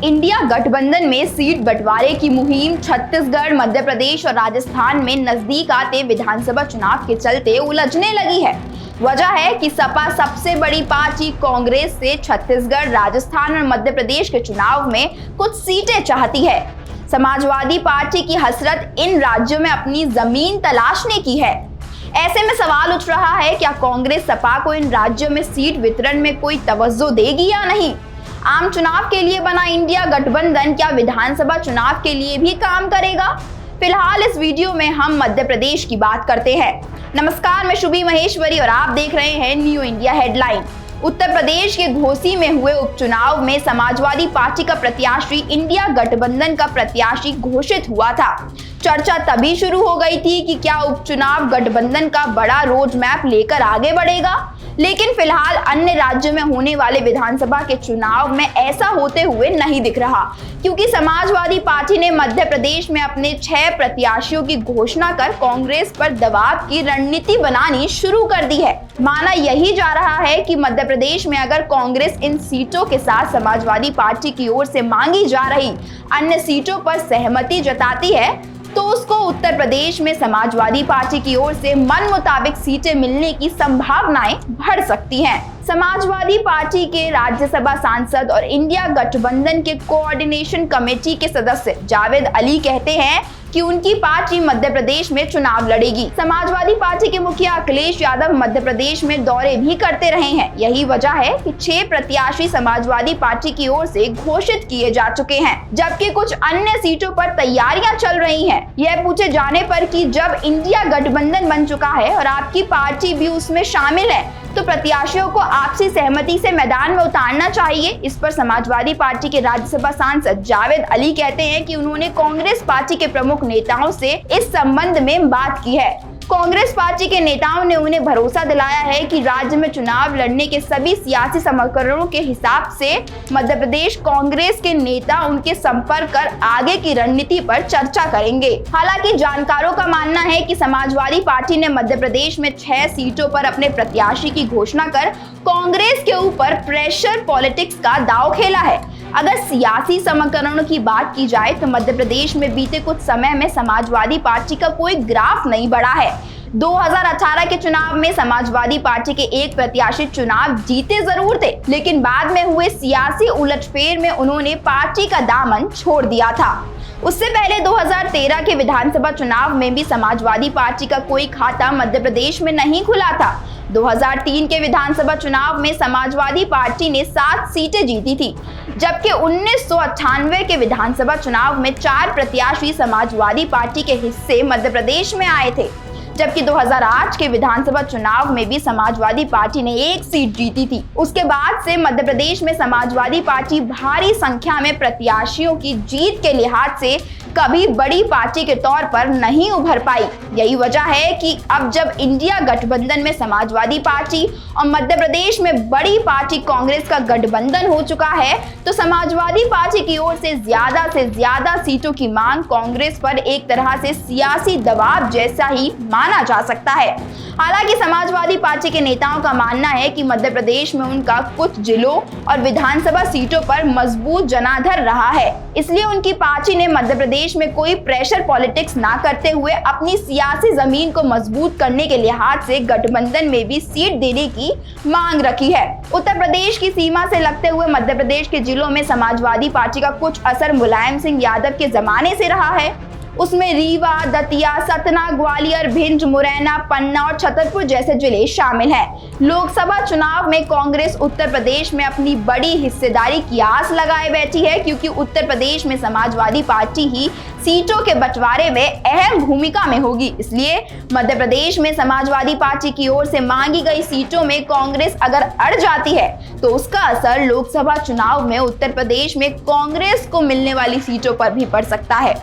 India गठबंधन में seat बंटवारे की मुहिम छत्तीसगढ़, मध्य प्रदेश और राजस्थान में नजदीक आते विधानसभा चुनाव के चलते उलझने लगी है। वजह है कि सपा सबसे बड़ी पार्टी कांग्रेस से छत्तीसगढ़, राजस्थान और मध्य प्रदेश के चुनाव में कुछ सीटें चाहती है। समाजवादी पार्टी की हसरत इन राज्यों में अपनी जमीन तलाशने की है। ऐसे में सवाल उठ रहा है, क्या कांग्रेस सपा को इन राज्यों में सीट वितरण में कोई तवज्जो देगी या नहीं? आम चुनाव के लिए बना इंडिया गठबंधन क्या विधानसभा चुनाव के लिए भी काम करेगा? फिलहाल इस वीडियो में हम मध्य प्रदेश की बात करते हैं। नमस्कार, मैं शुभी महेश्वरी और आप देख रहे हैं new India headline. Uttar Pradesh के घोसी में हुए उपचुनाव में समाजवादी पार्टी का प्रत्याशी इंडिया गठबंधन का प्रत्याशी घोषित हुआ था। चर्चा तभी शुरू हो गई थी कि क्या उपचुनाव गठबंधन का बड़ा रोड मैप लेकर आगे बढ़ेगा, लेकिन फिलहाल अन्य राज्यों में होने वाले विधानसभा के चुनाव में ऐसा होते हुए नहीं दिख रहा, क्योंकि समाजवादी पार्टी ने मध्य प्रदेश में अपने 6 प्रत्याशियों की घोषणा कर कांग्रेस पर दबाव की रणनीति बनानी शुरू कर दी है। माना यही जा रहा है कि मध्य प्रदेश में अगर कांग्रेस इन सीटों के साथ समाजवादी पार्टी की ओर से मांगी जा रही अन्य सीटों पर सहमति जताती है तो उसको उत्तर प्रदेश में समाजवादी पार्टी की ओर से मन मुताबिक सीटें मिलने की संभावनाएं बढ़ सकती हैं। समाजवादी पार्टी के राज्यसभा सांसद और इंडिया गठबंधन के कोऑर्डिनेशन कमेटी के सदस्य जावेद अली कहते हैं कि उनकी पार्टी मध्य प्रदेश में चुनाव लड़ेगी। समाजवादी पार्टी के मुखिया अखिलेश यादव मध्य प्रदेश में दौरे भी करते रहे हैं। यही वजह है कि 6 प्रत्याशी समाजवादी पार्टी की ओर से घोषित किए जा चुके हैं, जबकि कुछ अन्य सीटों पर तैयारियां चल रही हैं। यह पूछे जाने पर कि जब इंडिया गठबंधन बन चुका है और आपकी पार्टी भी उसमें शामिल है तो प्रत्याशियों को आपसी सहमति से मैदान में उतारना चाहिए। इस पर समाजवादी पार्टी के राज्यसभा सांसद जावेद अली कहते हैं कि उन्होंने कांग्रेस पार्टी के प्रमुख नेताओं से इस संबंध में बात की है। कांग्रेस पार्टी के नेताओं ने उन्हें भरोसा दिलाया है कि राज्य में चुनाव लड़ने के सभी सियासी समीकरणों के हिसाब से मध्य प्रदेश कांग्रेस के नेता उनके संपर्क कर आगे की रणनीति पर चर्चा करेंगे। हालांकि जानकारों का मानना है कि समाजवादी पार्टी ने मध्य प्रदेश में 6 सीटों पर अपने प्रत्याशी की घोषणा कर कांग्रेस के ऊपर प्रेशर पॉलिटिक्स का दांव खेला है। अगर सियासी समीकरणों की बात की जाए तो मध्य प्रदेश में बीते कुछ समय में समाजवादी पार्टी का कोई ग्राफ नहीं बढ़ा है। 2018 के चुनाव में समाजवादी पार्टी के एक प्रत्याशी चुनाव जीते जरूर थे, लेकिन बाद में हुए सियासी उलटफेर में उन्होंने पार्टी का दामन छोड़ दिया था। उससे पहले 2013 के विधानसभा चुनाव में भी समाजवादी पार्टी का कोई खाता मध्य प्रदेश में नहीं खुला था। 2003 के विधानसभा चुनाव में समाजवादी पार्टी ने 7 सीटें जीती थी, जबकि 1998 के विधानसभा चुनाव में 4 प्रत्याशी समाजवादी पार्टी के हिस्से मध्य प्रदेश में आए थे, जबकि 2008 के विधानसभा चुनाव में भी समाजवादी पार्टी ने 1 सीट जीती थी। उसके बाद से मध्य प्रदेश में समाजवादी पार्टी भारी संख्या में प्रत्याशियों की जीत के लिहाज से कभी बड़ी पार्टी के तौर पर नहीं उभर पाई। यही वजह है कि अब जब इंडिया गठबंधन में समाजवादी पार्टी और मध्य प्रदेश में बड़ी पार्टी कांग्रेस का गठबंधन हो चुका है तो समाजवादी पार्टी की ओर से ज्यादा सीटों की मांग कांग्रेस पर एक तरह से सियासी दबाव जैसा ही माना जा सकता है। हालांकि समाजवादी पार्टी के नेताओं का मानना है कि मध्य प्रदेश में उनका कुछ जिलों और विधानसभा सीटों पर मजबूत जनाधार रहा है, इसलिए उनकी पार्टी ने मध्य प्रदेश में कोई प्रेशर पॉलिटिक्स ना करते हुए अपनी सियासी जमीन को मजबूत करने के लिहाज से गठबंधन में भी सीट देने की मांग रखी है। उत्तर प्रदेश की सीमा से लगते हुए मध्य प्रदेश के जिलों में समाजवादी पार्टी का कुछ असर मुलायम सिंह यादव के जमाने से रहा है। उसमें रीवा, दतिया, सतना, ग्वालियर, भिंड, मुरैना, पन्ना और छतरपुर जैसे जिले शामिल हैं। लोकसभा चुनाव में कांग्रेस उत्तर प्रदेश में अपनी बड़ी हिस्सेदारी की आस लगाए बैठी है, क्योंकि उत्तर प्रदेश में समाजवादी पार्टी ही सीटों के बंटवारे में अहम भूमिका में होगी। इसलिए मध्य प्रदेश में समाजवादी पार्टी की ओर से मांगी गई सीटों में कांग्रेस अगर अड़ जाती है तो उसका असर लोकसभा चुनाव में उत्तर प्रदेश में कांग्रेस को मिलने वाली सीटों पर भी पड़ सकता है।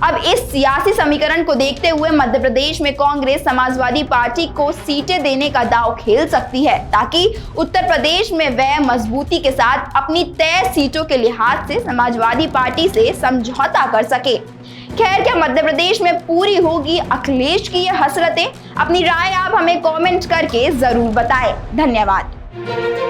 अब इस सियासी समीकरण को देखते हुए मध्य प्रदेश में कांग्रेस समाजवादी पार्टी को सीटें देने का दांव खेल सकती है, ताकि उत्तर प्रदेश में वह मजबूती के साथ अपनी तय सीटों के लिहाज से समाजवादी पार्टी से समझौता कर सके। खैर, क्या मध्य प्रदेश में पूरी होगी अखिलेश की ये हसरतें? अपनी राय आप हमें कमेंट करके जरूर बताएं। धन्यवाद।